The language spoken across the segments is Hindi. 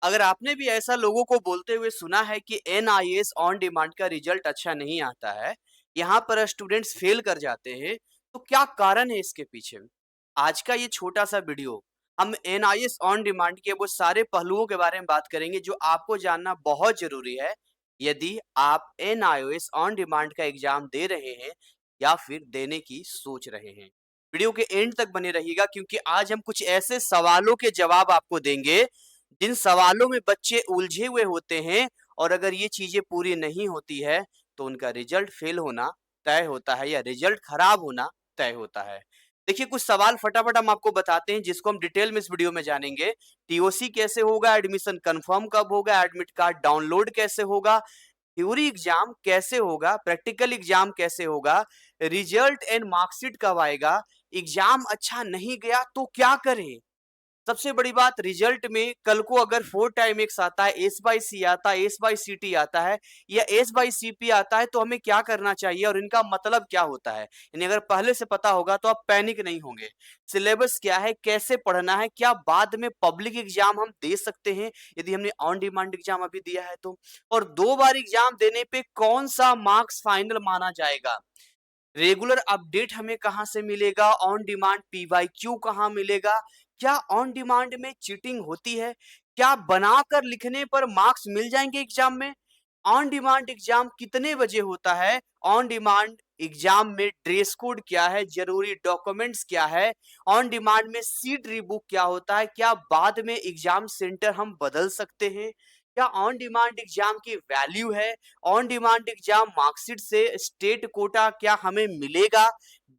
अगर आपने भी ऐसा लोगों को बोलते हुए सुना है कि एनआईएस ऑन डिमांड का रिजल्ट अच्छा नहीं आता है, यहाँ पर स्टूडेंट्स फेल कर जाते हैं, तो क्या कारण है इसके पीछे? आज का ये छोटा-सा वीडियो हम एनआईएस ऑन डिमांड के वो सारे पहलुओं के बारे में बात करेंगे जो आपको जानना बहुत ज़रूरी है, यदि आप एनआईएस ऑन डिमांड का एग्ज़ाम दे रहे हैं या फिर देने की सोच रहे हैं। वीडियो के एंड तक बने रहिएगा क्योंकि आज हम कुछ ऐसे सवालों के जवाब आपको देंगे जिन सवालों में बच्चे उलझे हुए होते हैं और अगर ये चीजें पूरी नहीं होती है तो उनका रिजल्ट फेल होना तय होता है या रिजल्ट खराब होना तय होता है। देखिए कुछ सवाल फटाफट हम आपको बताते हैं जिसको हम डिटेल में इस वीडियो में जानेंगे। टीओसी कैसे होगा, एडमिशन कंफर्म कब होगा, एडमिट कार्ड डाउनलोड कैसे होगा, थ्योरी एग्जाम कैसे होगा, प्रैक्टिकल एग्जाम कैसे होगा, रिजल्ट एंड मार्कशीट कब आएगा, एग्जाम अच्छा नहीं गया तो क्या करें। सबसे बड़ी बात रिजल्ट में कल को अगर 4 टाइम एक्स आता है, एस बाई सी आता है, एस बाई सी टी आता है या एस बाई सी पी आता है तो हमें क्या करना चाहिए और इनका मतलब क्या होता है। यानी अगर पहले से पता होगा तो आप पैनिक नहीं होंगे। सिलेबस क्या है, कैसे पढ़ना है, क्या बाद में पब्लिक एग्जाम हम दे सकते हैं यदि हमने ऑन डिमांड एग्जाम अभी दिया है तो, और 2 बार एग्जाम देने पे कौन सा मार्क्स फाइनल माना जाएगा। रेगुलर अपडेट हमें कहाँ से मिलेगा, ऑन डिमांड पीवाईक्यू कहाँ मिलेगा, क्या ऑन डिमांड में चीटिंग होती है, क्या बनाकर लिखने पर मार्क्स मिल जाएंगे एग्जाम में, ऑन डिमांड एग्जाम कितने बजे होता है, ऑन डिमांड एग्जाम में ड्रेस कोड क्या है, जरूरी डॉक्यूमेंट्स क्या है, ऑन डिमांड में सीट रीबुक क्या होता है, क्या बाद में एग्जाम सेंटर हम बदल सकते हैं, क्या ऑन डिमांड एग्जाम की वैल्यू है, ऑन डिमांड एग्जाम मार्कशीट से स्टेट कोटा क्या हमें मिलेगा,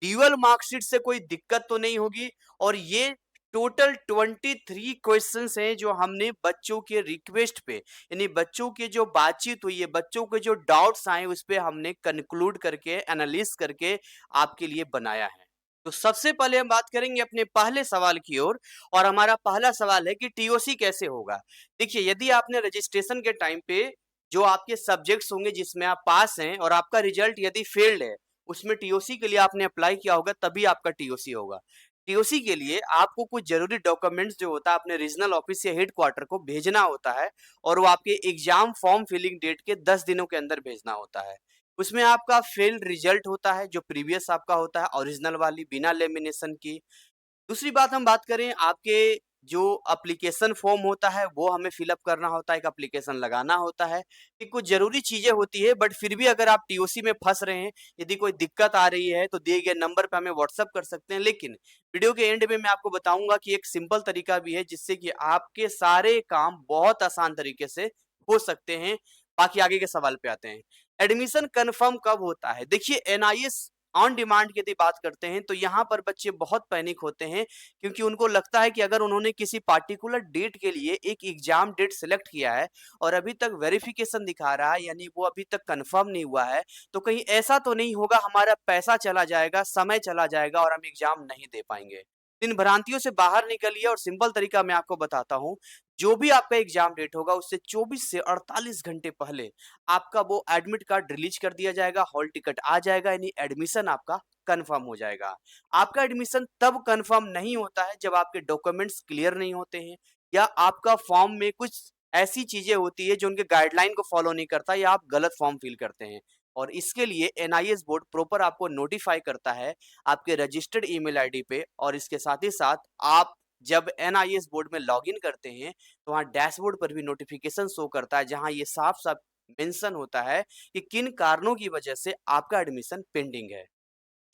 ड्यूअल मार्कशीट से कोई दिक्कत तो नहीं होगी। और ये टोटल 23 क्वेश्चंस हैं जो हमने बच्चों के रिक्वेस्ट पे, यानी बच्चों की जो बातचीत हुई है, बच्चों के जो डाउट्स आए उस पे हमने कंक्लूड करके एनालिसिस करके आपके लिए बनाया है। तो सबसे पहले हम बात करेंगे अपने पहले सवाल की ओर और हमारा पहला सवाल है कि टीओसी कैसे होगा। देखिए यदि आपने रजिस्ट्रेशन के टाइम पे जो आपके सब्जेक्ट्स होंगे जिसमें आप पास हैं और आपका रिजल्ट यदि फेल्ड है, उसमें टीओसी के लिए आपने अप्लाई किया होगा तभी आपका टीओसी होगा। टीओसी के लिए आपको कुछ जरूरी डॉक्यूमेंट्स जो होता है अपने रीजनल ऑफिस या हेड क्वार्टर को भेजना होता है और वो आपके एग्जाम फॉर्म फिलिंग डेट के 10 दिनों के अंदर भेजना होता है। उसमें आपका फेल्ड रिजल्ट होता है जो प्रीवियस आपका होता है ओरिजिनल वाली बिना लेमिनेशन की। दूसरी बात हम बात करें आपके जो एप्लीकेशन फॉर्म होता है वो हमें फिलअप करना होता है, एक एप्लीकेशन लगाना होता है कि कुछ जरूरी चीजें होती है, बट फिर भी अगर आप टीओसी में फंस रहे हैं, यदि कोई दिक्कत आ रही है तो दिए गए नंबर पे हमें व्हाट्सअप कर सकते हैं। लेकिन वीडियो के एंड में मैं आपको बताऊंगा कि एक सिंपल तरीका भी है जिससे कि आपके सारे काम बहुत आसान तरीके से हो सकते हैं। बाकी आगे के सवाल पे आते हैं। एडमिशन कंफर्म कब होता है? देखिए एनआईएस ऑन डिमांड की यदि बात करते हैं तो यहाँ पर बच्चे बहुत पैनिक होते हैं क्योंकि उनको लगता है कि अगर उन्होंने किसी पार्टिकुलर डेट के लिए एक एग्जाम डेट सिलेक्ट किया है और अभी तक वेरिफिकेशन दिखा रहा है यानी वो अभी तक कंफर्म नहीं हुआ है, तो कहीं ऐसा तो नहीं होगा हमारा पैसा चला जाएगा, समय चला जाएगा और हम एग्जाम नहीं दे पाएंगे। इन भ्रांतियों से बाहर निकलिए और सिंपल तरीका मैं आपको बताता हूँ। जो भी आपका एग्जाम डेट होगा उससे 24 से 48 घंटे पहले आपका वो एडमिट कार्ड रिलीज कर दिया जाएगा, हॉल टिकट आ जाएगा, यानी एडमिशन आपका कंफर्म हो जाएगा। आपका एडमिशन तब कंफर्म नहीं होता है जब आपके डॉक्यूमेंट्स क्लियर नहीं होते हैं या आपका फॉर्म में कुछ ऐसी चीजें होती है जो उनके गाइडलाइन को फॉलो नहीं करता या आप गलत फॉर्म फिल करते हैं। और इसके लिए एनआईएस बोर्ड प्रॉपर आपको नोटिफाई करता है आपके रजिस्टर्ड ईमेल आईडी पे, और इसके साथ ही साथ आप जब एनआईएस बोर्ड में लॉगिन करते हैं तो वहाँ डैशबोर्ड पर भी नोटिफिकेशन शो करता है जहाँ ये साफ साफ मेंशन होता है कि किन कारणों की वजह से आपका एडमिशन पेंडिंग है।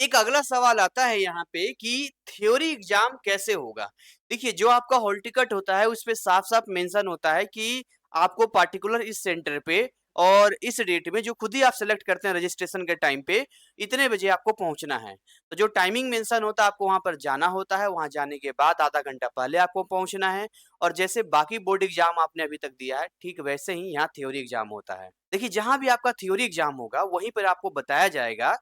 एक अगला सवाल आता है यहाँ पे कि थ्योरी एग्जाम कैसे होगा। देखिए जो आपका हॉल टिकट होता है उस पे साफ साफ मेंशन होता है कि आपको पार्टिकुलर इस सेंटर पे और इस डेट में जो खुद ही आप सेलेक्ट करते हैं रजिस्ट्रेशन के टाइम पे इतने बजे आपको पहुंचना है। तो जो टाइमिंग मेंशन होता है आपको वहां पर जाना होता है, वहां जाने के बाद आधा घंटा पहले आपको पहुंचना है। और जैसे बाकी बोर्ड एग्जाम आपने अभी तक दिया है ठीक वैसे ही यहाँ थ्योरी एग्जाम होता है। देखिए जहां भी आपका थ्योरी एग्जाम होगा वहीं पर आपको बताया जाएगा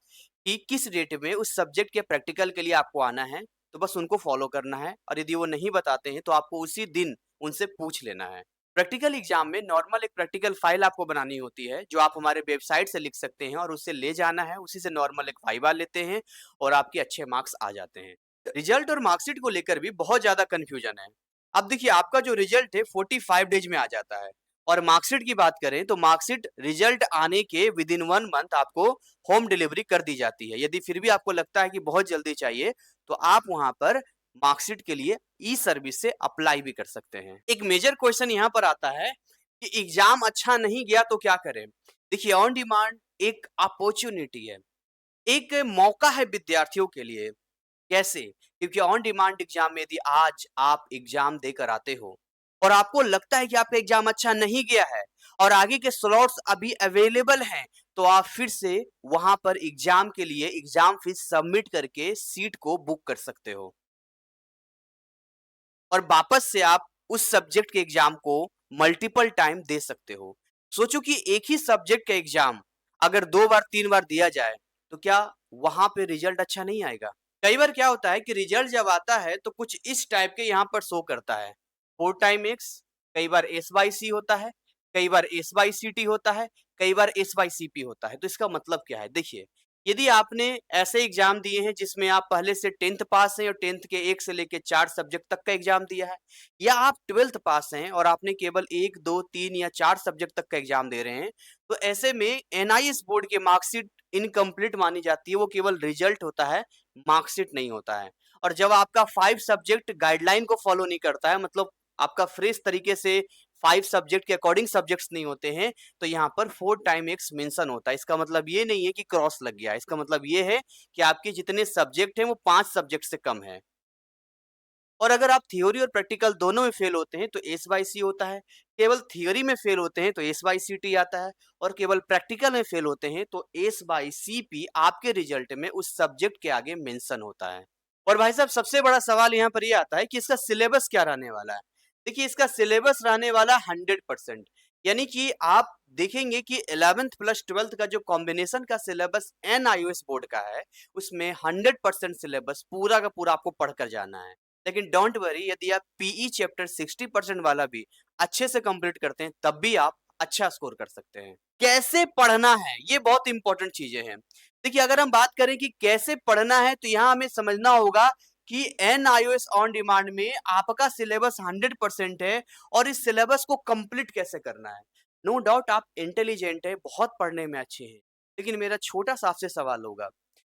कि किस डेट में उस सब्जेक्ट के प्रैक्टिकल के लिए आपको आना है, तो बस उनको फॉलो करना है और यदि वो नहीं बताते हैं तो आपको उसी दिन उनसे पूछ लेना है। प्रैक्टिकल एग्जाम में नॉर्मल एक प्रैक्टिकल फाइल आपको बनानी होती है जो आप हमारे वेबसाइट से लिख सकते हैं और उससे ले जाना है, उसी से नॉर्मल एक वाइवा लेते हैं और आपके अच्छे मार्क्स आ जाते हैं। रिजल्ट और मार्कशीट को लेकर भी बहुत ज्यादा कंफ्यूजन है। अब देखिए आपका जो रिजल्ट है 45 डेज में आ जाता है और मार्कशीट की बात करें तो मार्कशीट रिजल्ट आने के विद इन 1 मंथ आपको होम डिलीवरी कर दी जाती है। यदि फिर भी आपको लगता है कि बहुत जल्दी चाहिए तो आप वहां पर मार्कशीट के लिए ई सर्विस से अप्लाई भी कर सकते हैं। एक मेजर क्वेश्चन यहाँ पर आता है कि एग्जाम अच्छा नहीं गया तो क्या करें? देखिए ऑन डिमांड एक अपॉर्चुनिटी है, एक मौका है विद्यार्थियों के लिए। कैसे? क्योंकि ऑन डिमांड एग्जाम में यदि आज आप एग्जाम देकर आते हो और आपको लगता है कि आपका एग्जाम अच्छा नहीं गया है और आगे के स्लॉट्स अभी अवेलेबल हैं, तो आप फिर से वहां पर एग्जाम के लिए एग्जाम फीस सबमिट करके सीट को बुक कर सकते हो और वापस से आप उस सब्जेक्ट के एग्जाम को मल्टीपल टाइम दे सकते हो। सोचो कि एक ही सब्जेक्ट का एग्जाम अगर 2 बार 3 बार दिया जाए, तो क्या वहां पे रिजल्ट अच्छा नहीं आएगा? कई बार क्या होता है कि रिजल्ट जब आता है तो कुछ इस टाइप के यहाँ पर शो करता है, 4 टाइम एक्स, कई बार एस बाई सी होता है, कई बार एस बाई सी टी होता है, कई बार एस बाई सी पी होता है। तो इसका मतलब क्या है? देखिए, यदि आपने ऐसे एग्जाम दिए हैं जिसमें आप पहले से 10th पास हैं और 10th के 1 से लेके 4 सब्जेक्ट तक का एग्जाम दिया है, या आप 12th पास हैं और आपने केवल 1, 2, 3 या 4 सब्जेक्ट तक का एग्जाम दे रहे हैं, तो ऐसे में एनआईएस बोर्ड की मार्कशीट इनकम्प्लीट मानी जाती है। वो केवल रिजल्ट होता है, मार्कशीट नहीं होता है। और जब आपका 5 सब्जेक्ट गाइडलाइन को फॉलो नहीं करता है, मतलब आपका फ्रेश तरीके से 5 सब्जेक्ट के अकॉर्डिंग सब्जेक्ट्स नहीं होते हैं, तो यहाँ पर 4 टाइम एक्स मेंशन होता है। इसका मतलब ये नहीं है कि क्रॉस लग गया, इसका मतलब ये है कि आपके जितने सब्जेक्ट हैं वो 5 सब्जेक्ट से कम है। और अगर आप थ्योरी और प्रैक्टिकल दोनों में फेल होते हैं तो एस बाई सी होता है, केवल थ्योरी में फेल होते हैं तो एस बाई सी टी आता है, और केवल प्रैक्टिकल में फेल होते हैं तो एस बाई सी पी आपके रिजल्ट में उस सब्जेक्ट के आगे मेंशन होता है। और भाई साहब सबसे बड़ा सवाल यहाँ पर ये आता है कि इसका सिलेबस क्या रहने वाला है? देखिए इसका सिलेबस रहने वाला 100%, यानी कि आप देखेंगे कि 11th प्लस 12th का जो कॉम्बिनेशन का सिलेबस एनआईओएस बोर्ड का है, उसमें 100% सिलेबस पूरा का पूरा आपको पढ़कर जाना है। लेकिन डोंट वरी, यदि आप पीई चैप्टर 60% वाला भी अच्छे से कंप्लीट करते हैं तब भी आप अच्छा स्कोर कर सकते हैं। कैसे पढ़ना है ये बहुत इंपॉर्टेंट चीजें हैं। देखिए अगर हम बात करें कि कैसे पढ़ना है तो यहाँ हमें समझना होगा कि एनआईओएस ऑन डिमांड में आपका सिलेबस 100% है और इस सिलेबस को कंप्लीट कैसे करना है। नो डाउट आप इंटेलिजेंट है, बहुत पढ़ने में अच्छे हैं, लेकिन मेरा छोटा सा आपसे सवाल होगा,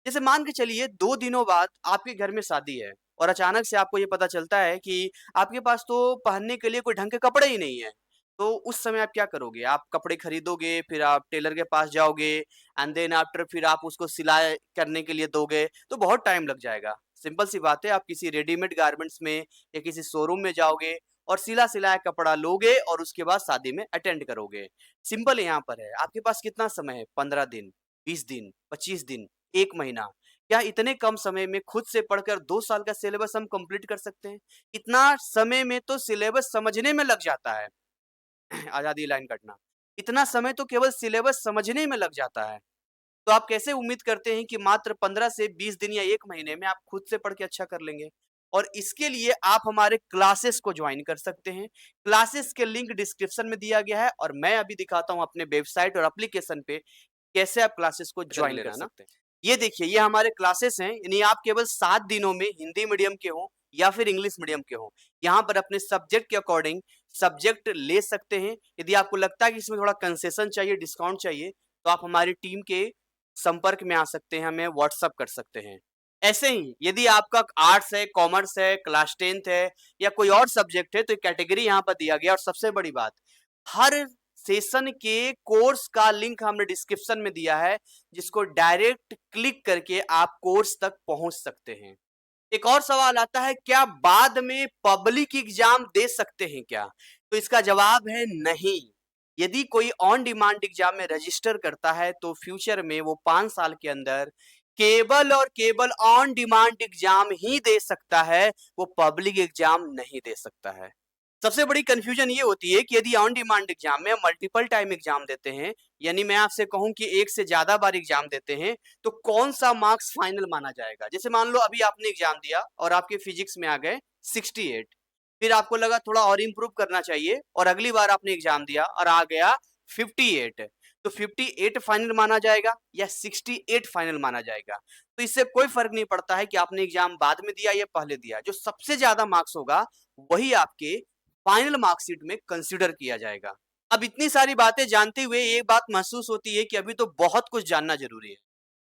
जैसे मान के चलिए 2 दिनों बाद आपके घर में शादी है और अचानक से आपको ये पता चलता है कि आपके पास तो पहनने के लिए कोई ढंग के कपड़े ही नहीं है। तो उस समय आप क्या करोगे? आप कपड़े खरीदोगे, फिर आप टेलर के पास जाओगे एंड देन आफ्टर फिर आप उसको सिलाई करने के लिए दोगे, तो बहुत टाइम लग जाएगा। सिंपल सी बात है, आप किसी रेडीमेड गारमेंट्स में या किसी शोरूम में जाओगे और सिला-सिलाया कपड़ा लोगे और उसके बाद शादी में अटेंड करोगे। सिंपल यहाँ पर है, आपके पास कितना समय है? 15 दिन, 20 दिन, 25 दिन, 1 महीना। क्या इतने कम समय में खुद से पढ़कर 2 साल का सिलेबस हम कंप्लीट कर सकते हैं? इतना समय में तो सिलेबस समझने में लग जाता है। आज़ादी लाइन कटना। इतना समय तो केवल सिलेबस समझने में लग जाता है। तो आप कैसे उम्मीद करते हैं कि मात्र 15 से 20 दिन या 1 महीने में आप खुद से पढ़ के अच्छा कर लेंगे? और इसके लिए आप हमारे क्लासेस को जॉइन कर सकते हैं। क्लासेस के लिंक डिस्क्रिप्शन में दिया गया है और मैं अभी दिखाता हूँ अपने वेबसाइट और एप्लीकेशन पे कैसे आप क्लासेस को जॉइन कर सकते हैं। ये देखिए, ये हमारे क्लासेस हैं, यानी आप केवल 7 दिनों में हिंदी मीडियम के हों या फिर इंग्लिश मीडियम के हों, यहाँ पर अपने सब्जेक्ट के अकॉर्डिंग सब्जेक्ट ले सकते हैं। यदि आपको लगता है कि इसमें थोड़ा कंसेशन चाहिए, डिस्काउंट चाहिए, तो आप हमारी टीम के संपर्क में आ सकते हैं, हमें व्हाट्सएप कर सकते हैं। ऐसे ही यदि आपका आर्ट्स है, कॉमर्स है, क्लास 10th है या कोई और सब्जेक्ट है, तो कैटेगरी यहाँ पर दिया गया। और सबसे बड़ी बात, हर सेशन के कोर्स का लिंक हमने डिस्क्रिप्शन में दिया है, जिसको डायरेक्ट क्लिक करके आप कोर्स तक पहुंच सकते हैं। एक और सवाल आता है, क्या बाद में पब्लिक एग्जाम दे सकते हैं क्या? तो इसका जवाब है नहीं। यदि कोई ऑन डिमांड एग्जाम में रजिस्टर करता है तो फ्यूचर में वो 5 साल के अंदर केवल और केवल ऑन डिमांड एग्जाम ही दे सकता है, वो पब्लिक एग्जाम नहीं दे सकता है। सबसे बड़ी कंफ्यूजन ये होती है कि यदि ऑन डिमांड एग्जाम में हम मल्टीपल टाइम एग्जाम देते हैं, यानी मैं आपसे कहूं कि एक से ज्यादा बार एग्जाम देते हैं, तो कौन सा मार्क्स फाइनल माना जाएगा? जैसे मान लो अभी आपने एग्जाम दिया और आपके फिजिक्स में आ गए 68, फिर आपको लगा थोड़ा और इंप्रूव करना चाहिए और अगली बार आपने एग्जाम दिया और आ गया 58, तो 58 फाइनल माना जाएगा या 68 फाइनल माना जाएगा। तो इससे कोई फर्क नहीं पड़ता है कि आपने एग्जाम बाद में दिया या पहले दिया, जो सबसे ज्यादा मार्क्स होगा वही आपके फाइनल मार्कशीट में कंसिडर किया जाएगा। अब इतनी सारी बातें जानते हुए एक बात महसूस होती है कि अभी तो बहुत कुछ जानना जरूरी है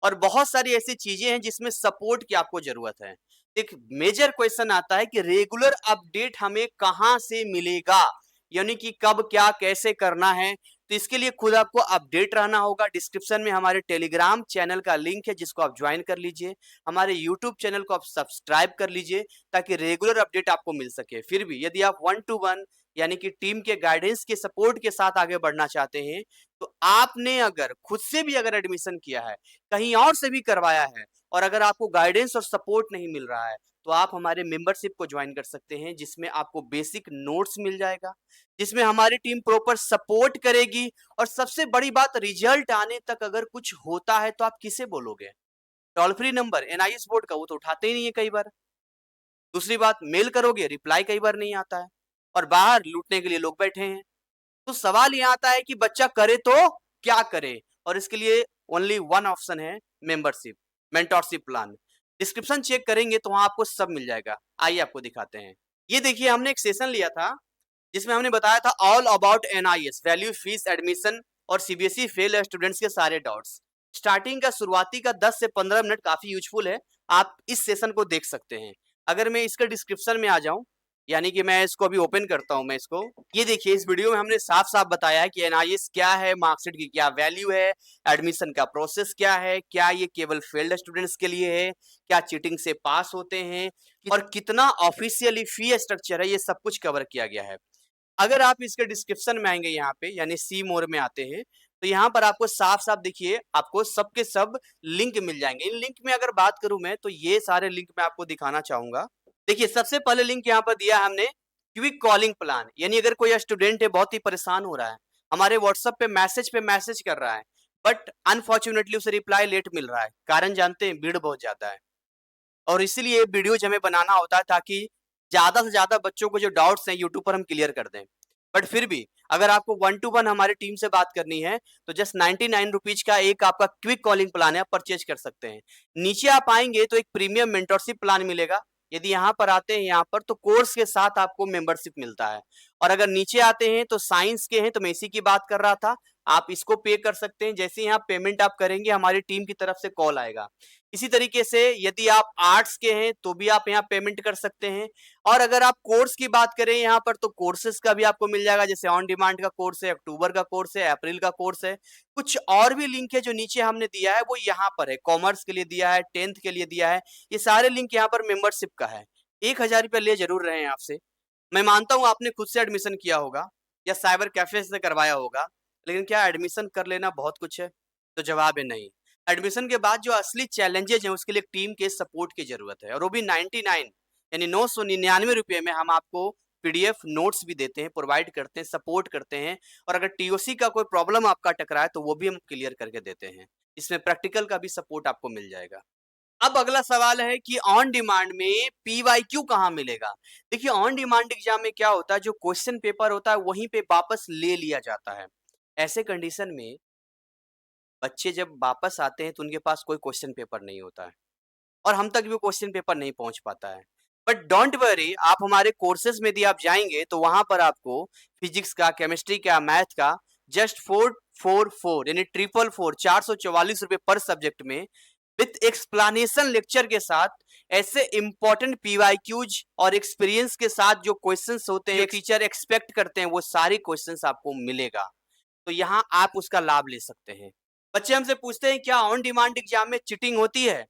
और बहुत सारी ऐसी चीजें हैं जिसमें सपोर्ट की आपको जरूरत है। एक मेजर क्वेश्चन आता है कि रेगुलर अपडेट हमें कहां से मिलेगा, यानी कि कब क्या कैसे करना है। तो इसके लिए खुद आपको अपडेट रहना होगा। डिस्क्रिप्शन में हमारे टेलीग्राम चैनल का लिंक है जिसको आप ज्वाइन कर लीजिए। हमारे यूट्यूब चैनल को आप सब्सक्राइब कर लीजिए ताकि रेगुलर अपडेट आपको मिल सके। फिर भी यदि आप 1-to-1 यानी कि टीम के गाइडेंस के सपोर्ट के साथ आगे बढ़ना चाहते हैं, तो आपने अगर खुद से भी अगर एडमिशन किया है, कहीं और से भी करवाया है और अगर आपको गाइडेंस और सपोर्ट नहीं मिल रहा है, तो आप हमारे मेंबरशिप को ज्वाइन कर सकते हैं जिसमें आपको बेसिक नोट्स मिल जाएगा, जिसमें हमारी टीम प्रॉपर सपोर्ट करेगी और सबसे बड़ी बात, रिजल्ट आने तक अगर कुछ होता है तो आप किसे बोलोगे? Toll free number NIS board का वो तो उठाते ही नहीं है कई बार। दूसरी बात, मेल करोगे रिप्लाई कई बार नहीं आता है और बाहर लूटने के लिए लोग बैठे हैं। तो सवाल यह आता है कि बच्चा करे तो क्या करे, और इसके लिए ओनली वन ऑप्शन है, membership, mentorship plan. Description check करेंगे तो वहां आपको सब मिल जाएगा। आइए आपको दिखाते हैं। ये देखिए, हमने एक सेशन लिया था जिसमें हमने बताया था all about NIS, value, fees, admission और सीबीएसई फेल स्टूडेंट्स के सारे डाउट्स। स्टार्टिंग का शुरुआती का 10 से 15 मिनट काफी यूजफुल है, आप इस सेशन को देख सकते हैं। अगर मैं इसके डिस्क्रिप्शन में आ जाऊं, यानी कि मैं इसको अभी ओपन करता हूं, मैं इसको, ये देखिए, इस वीडियो में हमने साफ साफ बताया है कि एनआईएस क्या है, मार्कशीट की क्या वैल्यू है, एडमिशन का प्रोसेस क्या है, क्या ये केवल फेल्ड स्टूडेंट्स के लिए है, क्या चीटिंग से पास होते हैं और कितना ऑफिशियली फी स्ट्रक्चर है, ये सब कुछ कवर किया गया है। अगर आप इसके डिस्क्रिप्शन में आएंगे यहाँ पे, यानी सी मोर में आते हैं, तो यहाँ पर आपको साफ साफ देखिए, आपको सब के सब लिंक मिल जाएंगे। इन लिंक में अगर बात करूं मैं, तो ये सारे लिंक मैं आपको दिखाना चाहूंगा। देखिए, सबसे पहले लिंक यहाँ पर दिया हमने, क्विक कॉलिंग प्लान, यानी अगर कोई स्टूडेंट है बहुत ही परेशान हो रहा है, हमारे व्हाट्सएप पे मैसेज कर रहा है, बट अनफॉर्चुनेटली उसे रिप्लाई लेट मिल रहा है। कारण जानते हैं, भीड़ बहुत ज्यादा है और इसीलिए वीडियोज हमें बनाना होता है ताकि ज्यादा से ज्यादा बच्चों को जो डाउट्स हैं यूट्यूब पर हम क्लियर कर दें। बट फिर भी अगर आपको 1-to-1 हमारी टीम से बात करनी है, तो जस्ट 99 रुपीज का एक आपका क्विक कॉलिंग प्लान है, आप परचेज कर सकते हैं। नीचे आप आएंगे तो एक प्रीमियम मेंटरशिप प्लान मिलेगा। यदि यहाँ पर आते हैं यहाँ पर, तो कोर्स के साथ आपको मेंबरशिप मिलता है। और अगर नीचे आते हैं तो साइंस के हैं, तो मैं इसी की बात कर रहा था, आप इसको पे कर सकते हैं। जैसे यहाँ पेमेंट आप करेंगे, हमारी टीम की तरफ से कॉल आएगा। इसी तरीके से यदि आप आर्ट्स के हैं तो भी आप यहाँ पेमेंट कर सकते हैं। और अगर आप कोर्स की बात करें यहाँ पर, तो कोर्सेज का भी आपको मिल जाएगा। जैसे ऑन डिमांड का कोर्स है, अक्टूबर का कोर्स है, अप्रैल का कोर्स है। कुछ और भी लिंक है जो नीचे हमने दिया है, वो यहाँ पर है। कॉमर्स के लिए दिया है, 10th के लिए दिया है। ये सारे लिंक यहाँ पर मेंबरशिप का है। 1000 रुपया ले जरूर रहे हैं आपसे। मैं मानता हूँ आपने खुद से एडमिशन किया होगा या साइबर कैफे से करवाया होगा, लेकिन क्या एडमिशन कर लेना बहुत कुछ है? तो जवाब है नहीं। एडमिशन के बाद जो असली चैलेंजेज हैं, उसके लिए टीम के सपोर्ट की जरूरत है, और वो भी 99 यानी 999 रुपये में हम आपको पीडीएफ नोट्स भी देते हैं, प्रोवाइड करते हैं, सपोर्ट करते हैं। और अगर टीओसी का कोई प्रॉब्लम आपका टकराए तो वो भी हम क्लियर करके देते हैं। इसमें प्रैक्टिकल का भी सपोर्ट आपको मिल जाएगा। अब अगला सवाल है कि ऑन डिमांड में पीवाईक्यू कहाँ मिलेगा? देखिए, ऑन डिमांड एग्जाम में क्या होता है, जो क्वेश्चन पेपर होता है वहीं पे वापस ले लिया जाता है। ऐसे कंडीशन में बच्चे जब वापस आते हैं तो उनके पास कोई क्वेश्चन पेपर नहीं होता है और हम तक भी वो क्वेश्चन पेपर नहीं पहुंच पाता है। बट डोंट वरी, आप हमारे कोर्सेज में यदि आप जाएंगे तो वहां पर आपको फिजिक्स का, केमिस्ट्री का, मैथ का जस्ट 444 यानी 444 444 रुपये पर सब्जेक्ट में, विथ एक्सप्लेनेशन लेक्चर के साथ, ऐसे इंपॉर्टेंट पीवाईक्यूज और एक्सपीरियंस के साथ जो क्वेश्चंस होते हैं, टीचर एक्सपेक्ट करते हैं, वो सारे क्वेश्चंस आपको मिलेगा। तो यहाँ आप उसका लाभ ले सकते हैं। बच्चे हमसे पूछते हैं क्या ऑन डिमांड एग्जाम में चीटिंग होती है?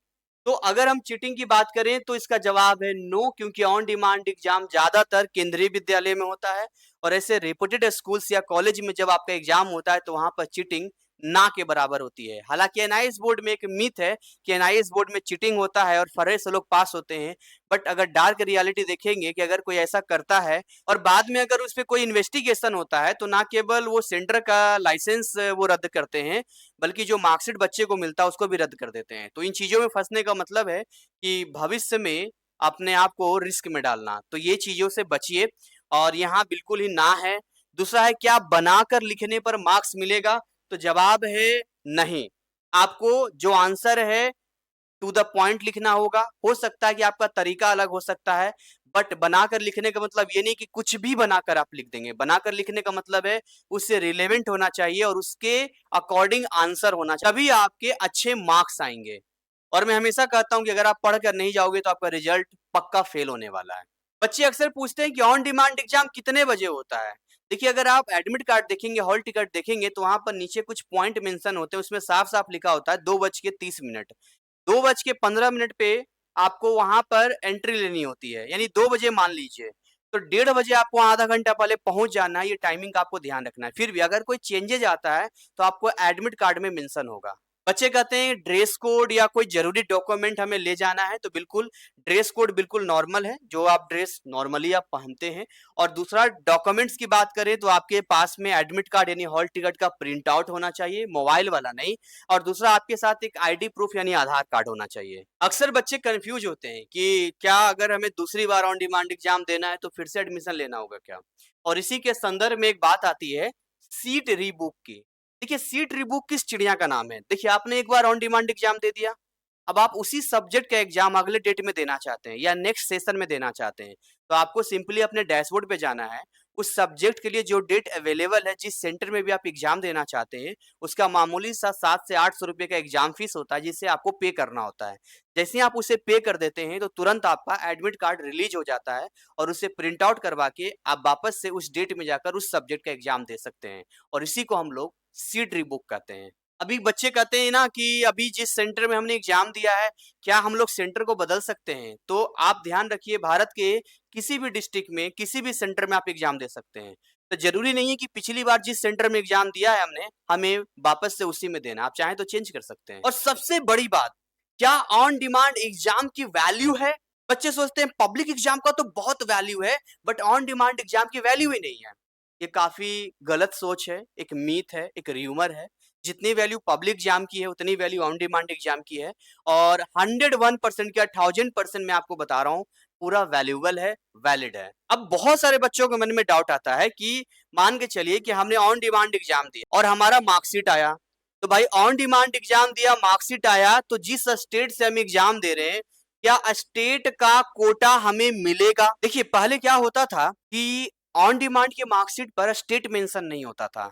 तो अगर हम चीटिंग की बात करें तो इसका जवाब है नो, क्योंकि ऑन डिमांड एग्जाम ज्यादातर केंद्रीय विद्यालय में होता है और ऐसे रेपुटेड स्कूल्स या कॉलेज में जब आपका एग्जाम होता है तो वहां पर चीटिंग ना के बराबर होती है। हालांकि एनआईएस बोर्ड में एक मिथ है कि एनआईएस बोर्ड में चीटिंग होता है और फर्रे से लोग पास होते हैं, बट अगर डार्क रियलिटी देखेंगे कि अगर कोई ऐसा करता है और बाद में अगर उस पर कोई इन्वेस्टिगेशन होता है, तो ना केवल वो सेंटर का लाइसेंस वो रद्द करते हैं, बल्कि जो मार्कशीट बच्चे को मिलता है उसको भी रद्द कर देते हैं। तो इन चीजों में फंसने का मतलब है कि भविष्य में अपने आप को रिस्क में डालना, तो ये चीजों से बचिए और यहाँ बिल्कुल ही ना है। दूसरा है, क्या बनाकर लिखने पर मार्क्स मिलेगा? तो जवाब है नहीं। आपको जो आंसर है टू द पॉइंट लिखना होगा। हो सकता है कि आपका तरीका अलग हो सकता है, बट बनाकर लिखने का मतलब ये नहीं कि कुछ भी बनाकर आप लिख देंगे। बनाकर लिखने का मतलब है उससे रिलेवेंट होना चाहिए और उसके अकॉर्डिंग आंसर होना चाहिए, तभी आपके अच्छे मार्क्स आएंगे। और मैं हमेशा कहता हूं कि अगर आप पढ़कर नहीं जाओगे तो आपका रिजल्ट पक्का फेल होने वाला है। बच्चे अक्सर पूछते हैं कि ऑन डिमांड एग्जाम कितने बजे होता है। देखिए, अगर आप एडमिट कार्ड देखेंगे, हॉल टिकट देखेंगे, तो वहां पर नीचे कुछ पॉइंट मेंशन होते हैं, उसमें साफ साफ लिखा होता है 2:30। 2:15 पे आपको वहां पर एंट्री लेनी होती है, यानी 2 बजे मान लीजिए, तो 1:30 बजे आपको आधा घंटा पहले पहुंच जाना है। ये टाइमिंग का आपको ध्यान रखना है। फिर भी अगर कोई चेंजेज आता है तो आपको एडमिट कार्ड में मेंशन होगा। बच्चे कहते हैं ड्रेस कोड या कोई जरूरी डॉक्यूमेंट हमें ले जाना है, तो बिल्कुल ड्रेस कोड बिल्कुल नॉर्मल है, जो आप ड्रेस नॉर्मली आप पहनते हैं। और दूसरा, डॉक्यूमेंट्स की बात करें तो आपके पास में एडमिट कार्ड यानी हॉल टिकट का प्रिंट आउट होना चाहिए, मोबाइल वाला नहीं। और दूसरा, आपके साथ एक आईडी प्रूफ यानी आधार कार्ड होना चाहिए। अक्सर बच्चे कंफ्यूज होते हैं कि क्या अगर हमें दूसरी बार ऑन डिमांड एग्जाम देना है तो फिर से एडमिशन लेना होगा क्या। और इसी के संदर्भ में एक बात आती है सीट रीबुक की। देखिए, सीट रीबुक किस चिड़िया का नाम है। देखिए, आपने एक बार ऑन डिमांड एग्जाम दे दिया, अब आप उसी सब्जेक्ट का एग्जाम अगले डेट में देना चाहते हैं या नेक्स्ट सेशन में देना चाहते हैं, तो आपको सिंपली अपने डैशबोर्ड पे जाना है। उस सब्जेक्ट के लिए जो डेट अवेलेबल है, जिस सेंटर में भी आप एग्जाम देना चाहते हैं, उसका मामूली सा 700 से 800 रुपए का एग्जाम फीस होता है, जिसे आपको पे करना होता है। जैसे ही आप उसे पे कर देते हैं तो तुरंत आपका एडमिट कार्ड रिलीज हो जाता है और उसे प्रिंट आउट करवा के आप वापस से उस डेट में जाकर उस सब्जेक्ट का एग्जाम दे सकते हैं। और इसी को हम लोग सीट रीबुक कहते हैं। अभी बच्चे कहते हैं ना कि अभी जिस सेंटर में हमने एग्जाम दिया है, क्या हम लोग सेंटर को बदल सकते हैं? तो आप ध्यान रखिए, भारत के किसी भी डिस्ट्रिक्ट में किसी भी सेंटर में आप एग्जाम दे सकते हैं। तो जरूरी नहीं है कि पिछली बार जिस सेंटर में एग्जाम दिया है हमने, हमें वापस से उसी में देना। आप चाहें तो चेंज कर सकते हैं। और सबसे बड़ी बात, क्या ऑन डिमांड एग्जाम की वैल्यू है? बच्चे सोचते हैं पब्लिक एग्जाम का तो बहुत वैल्यू है, बट ऑन डिमांड एग्जाम की वैल्यू ही नहीं है। ये काफी गलत सोच है, एक मीथ है, एक र्यूमर है। जितनी वैल्यू पब्लिक एग्जाम की है उतनी वैल्यू ऑन डिमांड एग्जाम की है। और 101% क्या 1000% मैं आपको बता रहा हूँ, पूरा वैल्यूबल है, वैलिड है। अब बहुत सारे बच्चों के मन में डाउट आता है कि मान के चलिए कि हमने ऑन डिमांड एग्जाम दिया और हमारा मार्कशीट आया, तो भाई ऑन डिमांड एग्जाम दिया, मार्कशीट आया, तो जिस स्टेट से हम एग्जाम दे रहे हैं, क्या स्टेट का कोटा हमें मिलेगा? देखिए, पहले क्या होता था कि ऑन डिमांड के मार्कशीट पर स्टेट मेंशन नहीं होता था,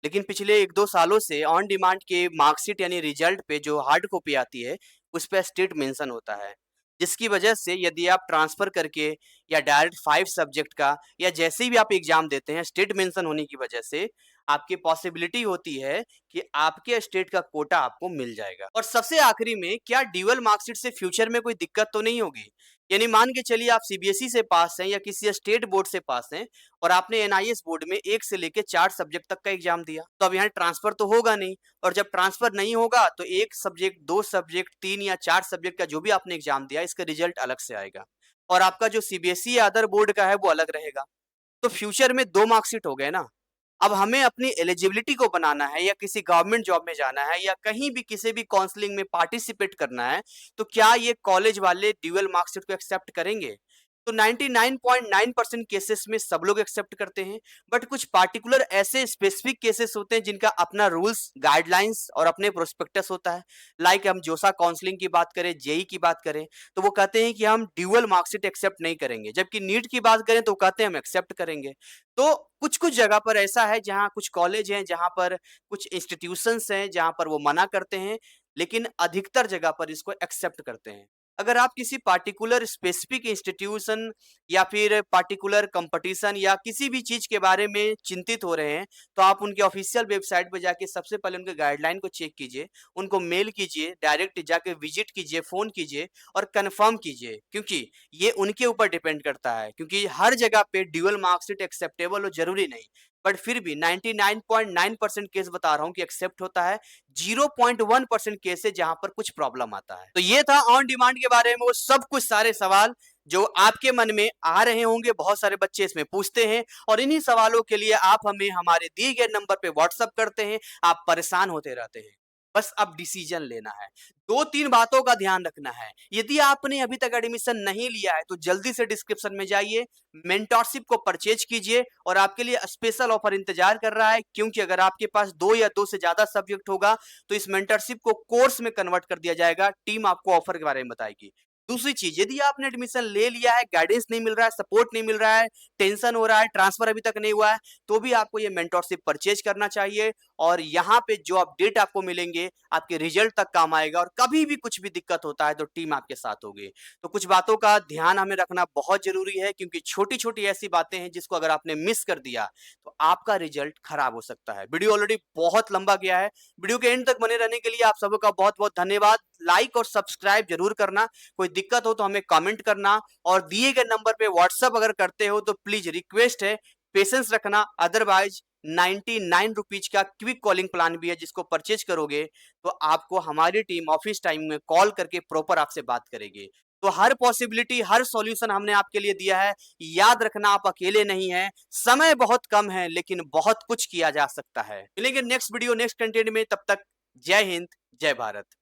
लेकिन पिछले 1-2 सालों से ऑन डिमांड के मार्कशीट यानी रिजल्ट पे जो हार्ड कॉपी आती है, उस पे स्टेट मेंशन होता है। जिसकी वजह से यदि आप ट्रांसफर करके या डायरेक्ट 5 सब्जेक्ट का या जैसे भी आप एग्जाम देते हैं, स्टेट मेंशन होने की वजह से आपकी पॉसिबिलिटी होती है कि आपके स्टेट का कोटा आपको मिल जाएगा। और सबसे आखिरी में, क्या ड्यूअल मार्कशीट से फ्यूचर में कोई दिक्कत तो नहीं होगी? यानी मान के चलिए आप सीबीएसई से पास हैं या किसी स्टेट बोर्ड से पास हैं और आपने एनआईएस बोर्ड में 1 से लेके 4 सब्जेक्ट तक का एग्जाम दिया, तो अब यहाँ ट्रांसफर तो होगा नहीं। और जब ट्रांसफर नहीं होगा तो 1 सब्जेक्ट, 2 सब्जेक्ट, 3 या 4 सब्जेक्ट का जो भी आपने एग्जाम दिया, इसका रिजल्ट अलग से आएगा और आपका जो सीबीएसई या अदर बोर्ड का है वो अलग रहेगा। तो फ्यूचर में 2 मार्कशीट हो गए ना। अब हमें अपनी एलिजिबिलिटी को बनाना है या किसी गवर्नमेंट जॉब में जाना है या कहीं भी किसी भी काउंसलिंग में पार्टिसिपेट करना है, तो क्या ये कॉलेज वाले ड्यूअल मार्कशीट को एक्सेप्ट करेंगे? तो 99.9% केसेस में सब लोग एक्सेप्ट करते हैं, बट कुछ पार्टिकुलर ऐसे स्पेसिफिक केसेस होते हैं जिनका अपना रूल्स, गाइडलाइंस और अपने प्रोस्पेक्टस होता है। लाइक हम जोसा काउंसलिंग की बात करें, जेई की बात करें, तो वो कहते हैं कि हम ड्यूअल मार्कशीट एक्सेप्ट नहीं करेंगे, जबकि नीट की बात करें तो कहते हैं हम एक्सेप्ट करेंगे। तो कुछ-कुछ जगह पर ऐसा है जहाँ कुछ कॉलेज हैं, जहाँ पर कुछ इंस्टीट्यूशंस हैं, जहाँ पर वो मना करते हैं, लेकिन अधिकतर जगह पर इसको एक्सेप्ट करते हैं। अगर आप किसी पार्टिकुलर स्पेसिफिक इंस्टीट्यूशन या फिर पार्टिकुलर कंपटीशन या किसी भी चीज़ के बारे में चिंतित हो रहे हैं, तो आप उनके ऑफिशियल वेबसाइट पे जाके सबसे पहले उनके गाइडलाइन को चेक कीजिए, उनको मेल कीजिए, डायरेक्ट जाके विजिट कीजिए, फ़ोन कीजिए और कन्फर्म कीजिए, क्योंकि ये उनके ऊपर डिपेंड करता है। क्योंकि हर जगह पे ड्यूअल मार्कशीट एक्सेप्टेबल हो ज़रूरी नहीं, बट फिर भी 99.9% केस बता रहा हूँ कि एक्सेप्ट होता है। 0.1% केस है जहां पर कुछ प्रॉब्लम आता है। तो ये था ऑन डिमांड के बारे में वो सब कुछ सारे सवाल जो आपके मन में आ रहे होंगे। बहुत सारे बच्चे इसमें पूछते हैं और इन्हीं सवालों के लिए आप हमें हमारे दिए गए नंबर पे व्हाट्सएप करते हैं, आप परेशान होते रहते हैं। बस अब डिसीजन लेना है। 2-3 बातों का ध्यान रखना है। यदि आपने अभी तक एडमिशन नहीं लिया है, तो जल्दी से डिस्क्रिप्शन में जाइए, मेंटरशिप को परचेज़ कीजिए और आपके लिए स्पेशल ऑफर इंतज़ार कर रहा है, क्योंकि अगर आपके पास 2 या 2 से ज़्यादा सब्जेक्ट होगा, तो इस मेंटरशिप को कोर्स में कन्वर्ट कर दिया जाएगा। टीम आपको ऑफर के बारे में बताएगी। दूसरी चीज़, यदि आपने एडमिशन ले लिया है, गाइडेंस नहीं मिल रहा है, सपोर्ट नहीं मिल रहा है, टेंशन हो रहा है, ट्रांसफर अभी तक नहीं हुआ है, तो भी आपको ये मेंटरशिप परचेज़ करना चाहिए और यहाँ पे जो अपडेट आपको मिलेंगे, आपके रिजल्ट तक काम आएगा और कभी भी कुछ भी दिक्कत होता है तो टीम आपके साथ होगी। तो कुछ बातों का ध्यान हमें रखना बहुत ज़रूरी है, क्योंकि छोटी-छोटी ऐसी बातें हैं जिसको अगर आपने मिस कर दिया, तो आपका रिजल्ट खराब हो सकता है। वीडियो ऑलरेडी बहुत लंबा गया है। वीडियो के एंड तक बने रहने के लिए आप सबका बहुत-बहुत धन्यवाद। लाइक और सब्सक्राइब ज़रूर करना। कोई दिक्कत हो तो हमें कमेंट करना और दिए गए नंबर पे व्हाट्सएप अगर करते हो तो प्लीज़ रिक्वेस्ट है, पेशेंस रखना, अदरवाइज़ 99 रुपीज का क्विक कॉलिंग प्लान भी है, जिसको परचेज करोगे तो आपको हमारी टीम ऑफिस टाइम में कॉल करके प्रॉपर आपसे बात करेगी। तो हर पॉसिबिलिटी, हर सॉल्यूशन हमने आपके लिए दिया है। याद रखना, आप अकेले नहीं हैं। समय बहुत कम है लेकिन बहुत कुछ किया जा सकता है। मिलेंगे नेक्स्ट वीडियो, नेक्स्ट कंटेंट में। तब तक जय हिंद, जय भारत।